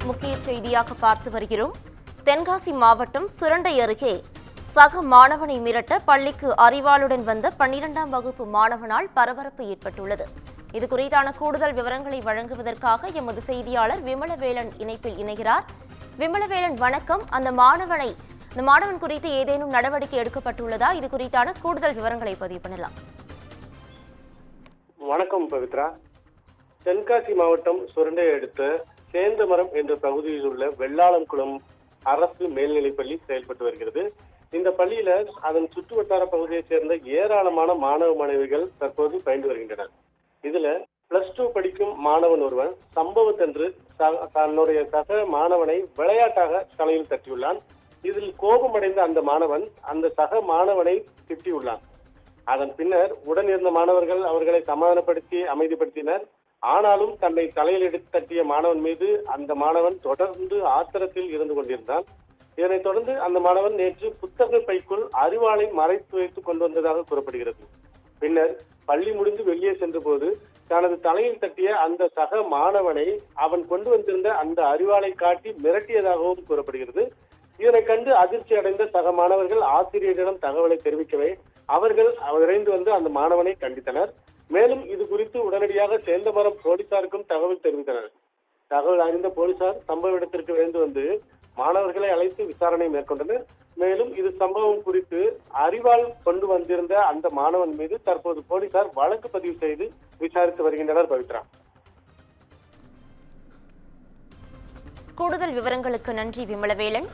முக்கிய செய்தியாக பார்த்து வருகிறோம். தென்காசி மாவட்டம் சுரண்டை அருகே சக மாணவனை மிரட்ட பள்ளிக்கு அறிவாளுடன் வந்த 12ஆம் வகுப்பு மாணவனால் பரபரப்பு ஏற்பட்டுள்ளது. இது குறித்தான கூடுதல் விவரங்களை வழங்குவதற்காக எமது செய்தியாளர் விமலவேலன் இணைப்பில் இணைகிறார். விமலவேலன், வணக்கம். அந்த மாணவன் குறித்து ஏதேனும் நடவடிக்கை எடுக்கப்பட்டுள்ளதா? இது குறித்தான கூடுதல் விவரங்களை பதிவு பண்ணலாம். வணக்கம் பவித்ரா. தென்காசி மாவட்டம் சுரண்டை அடுத்த சேந்தமரம் என்ற பகுதியில் உள்ள வெள்ளாளம்குளம் அரசு மேல்நிலைப்பள்ளி செயல்பட்டு வருகிறது. இந்த பள்ளியில அதன் சுற்றுவட்டார பகுதியைச் சேர்ந்த ஏராளமான மாணவ மாணவிகள் தற்போது பயின்று வருகின்றனர். இதுல +2 படிக்கும் மாணவன் ஒருவன் சம்பவத்தன்று தன்னுடைய சக மாணவனை விளையாட்டாக தலையில் தட்டியுள்ளான். இதில் கோபமடைந்த அந்த மாணவன் அந்த சக மாணவனை திட்டியுள்ளான். அதன் பின்னர் உடன் இருந்த மாணவர்கள் அவர்களை சமாதானப்படுத்தி அமைதிப்படுத்தினர். ஆனாலும் தன்னை தலையில் எடுத்து தட்டிய மாணவன் மீது அந்த மாணவன் தொடர்ந்து ஆத்திரத்தில் இருந்து கொண்டிருந்தான். இதனைத் தொடர்ந்து அந்த மாணவன் நேற்று புத்தக பைக்குள் அறிவாளை மறைத்து வைத்துக் கொண்டு வந்ததாக கூறப்படுகிறது. பின்னர் பள்ளி முடிந்து வெளியே சென்ற போது தனது தலையில் தட்டிய அந்த சக மாணவனை அவன் கொண்டு வந்திருந்த அந்த அறிவாளை காட்டி மிரட்டியதாகவும் கூறப்படுகிறது. இதனை கண்டு அதிர்ச்சி அடைந்த சக மாணவர்கள் ஆசிரியரிடம் தகவலை தெரிவிக்கவே அவர்கள் விரைந்து வந்து அந்த மாணவனை கண்டித்தனர். மேலும் இது குறித்து உடனடியாக சேந்தமரம் போலீசாருக்கும் தகவல் தெரிவித்தனர். தகவல் அறிந்த போலீசார் சம்பவ இடத்திற்கு விரைந்து வந்து மாணவர்களை அழைத்து விசாரணை மேற்கொண்டனர். மேலும் இது சம்பவம் குறித்து அறிவாள் கொண்டு வந்திருந்த அந்த மாணவன் மீது தற்போது போலீசார் வழக்கு பதிவு செய்து விசாரித்து வருகின்றனர். பவித்ரா, கூடுதல் விவரங்களுக்கு நன்றி விமலவேலன்.